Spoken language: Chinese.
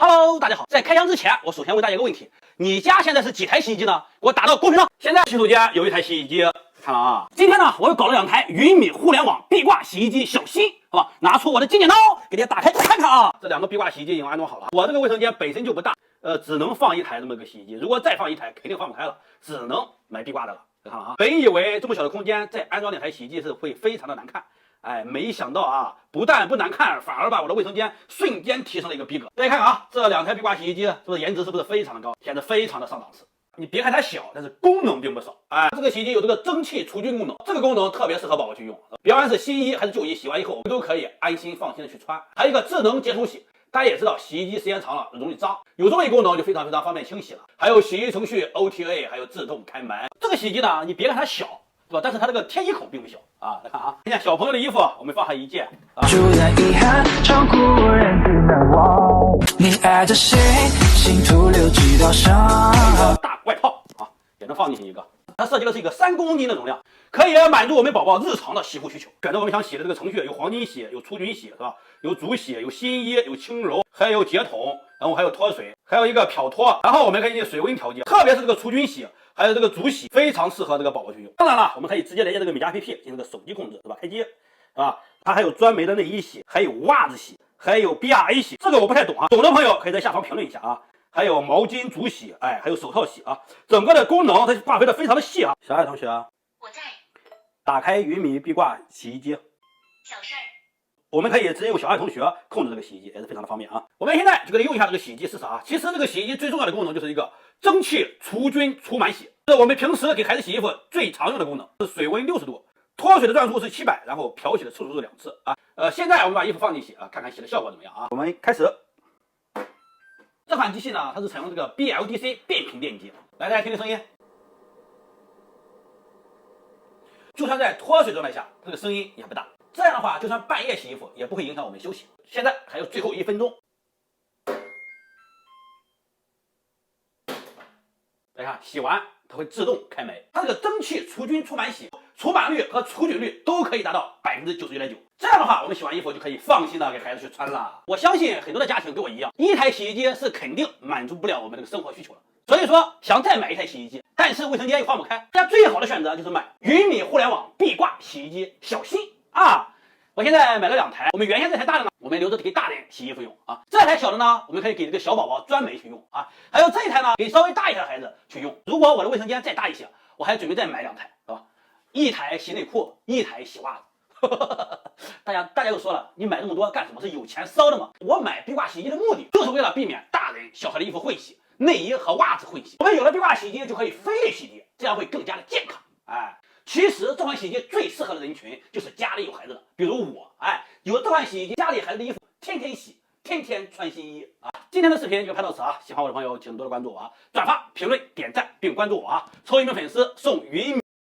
Hello， 大家好。在开箱之前，我首先问大家一个问题：你家现在是几台洗衣机呢？给我打到公屏上。现在洗手间有一台洗衣机，看了啊。今天呢，我又搞了2台云米互联网壁挂洗衣机小新，好吧？拿出我的金剪刀，给大家打开看看啊。这2个壁挂洗衣机已经安装好了。我这个卫生间本身就不大，只能放1台这么个洗衣机。如果再放1台，肯定放不开了，只能买壁挂的了。看了啊。本以为这么小的空间再安装2台洗衣机是会非常的难看。哎，没想到啊，不但不难看，反而把我的卫生间瞬间提升了一个逼格。大家看看啊，这2台壁挂洗衣机是不是颜值是不是非常的高，显得非常的上档次？你别看它小，但是功能并不少。哎，这个洗衣机有这个蒸汽除菌功能，这个功能特别适合宝宝去用，别管是新衣还是旧衣，洗完以后都可以安心放心的去穿。还有一个智能洁除洗，大家也知道洗衣机时间长了容易脏，有这么一个功能就非常方便清洗了。还有洗衣程序 OTA， 还有自动开门。这个洗衣机呢，你别看它小。是吧？但是它这个天衣口并不小啊！来看啊，看小朋友的衣服，我们放上1件啊。主要遗憾，长故人只难忘。你爱着谁？心徒留几道伤。大外套啊，也能放进去一个。它设计的是一个3公斤的容量，可以满足我们宝宝日常的洗护需求。选择我们想洗的这个程序，有黄金洗，有除菌洗，是吧？有足洗，有新衣，有轻柔，还有洁桶，然后还有脱水，还有一个漂脱。然后我们可以进行水温调节，特别是这个除菌洗。还有这个足洗非常适合这个宝宝去用。当然了，我们可以直接连接这个米家 APP 进行这个手机控制，是吧？开机，是吧？它还有专门的内衣洗，还有袜子洗，还有 BRA 洗。这个我不太懂啊，懂的朋友可以在下方评论一下啊。还有毛巾足洗，哎，还有手套洗啊。整个的功能它划分的非常的细啊。小爱同学啊，我在。打开云米壁挂洗衣机。小事儿。我们可以直接用小爱同学控制这个洗衣机，也是非常的方便啊。我们现在就给它用一下这个洗衣机试试啊。其实这个洗衣机最重要的功能就是一个蒸汽除菌除螨洗，这是我们平时给孩子洗衣服最常用的功能，是水温60度，脱水的转速是700，然后漂洗的次数是2次啊。现在我们把衣服放进去洗啊，看看洗的效果怎么样啊。我们开始。这款机器呢，它是采用这个 BLDC 变频电机，来大家听听声音。就算在脱水状态下，这个声音也不大。这样的话，就算半夜洗衣服也不会影响我们休息。现在还有最后1分钟，大家看，洗完它会自动开门。它这个蒸汽除菌除螨洗，除螨率和除菌率都可以达到91.9%。这样的话，我们洗完衣服就可以放心的给孩子去穿了。我相信很多的家庭跟我一样，1台洗衣机是肯定满足不了我们这个生活需求了。所以说，想再买1台洗衣机，但是卫生间又放不开，大家最好的选择就是买云米互联网壁挂洗衣机小新啊。我现在买了2台，我们原先这台大的呢，我们留着给大人洗衣服用啊。这台小的呢，我们可以给这个小宝宝专门去用啊。还有这一台呢，给稍微大一些的孩子去用。如果我的卫生间再大一些，我还准备再买2台，是吧？1台洗内裤，1台洗袜子。大家又说了，你买这么多干什么？是有钱烧的吗？我买壁挂洗衣机的目的就是为了避免大人小孩的衣服混洗，内衣和袜子混洗。我们有了壁挂洗衣机就可以分类洗涤，这样会更加的健康。哎。其实这款洗衣机最适合的人群就是家里有孩子的，比如我，哎，有这款洗衣机，家里孩子的衣服天天洗，天天穿新衣啊。今天的视频就拍到此啊，喜欢我的朋友请多多关注我啊，转发、评论、点赞并关注我啊，抽1名粉丝送云米。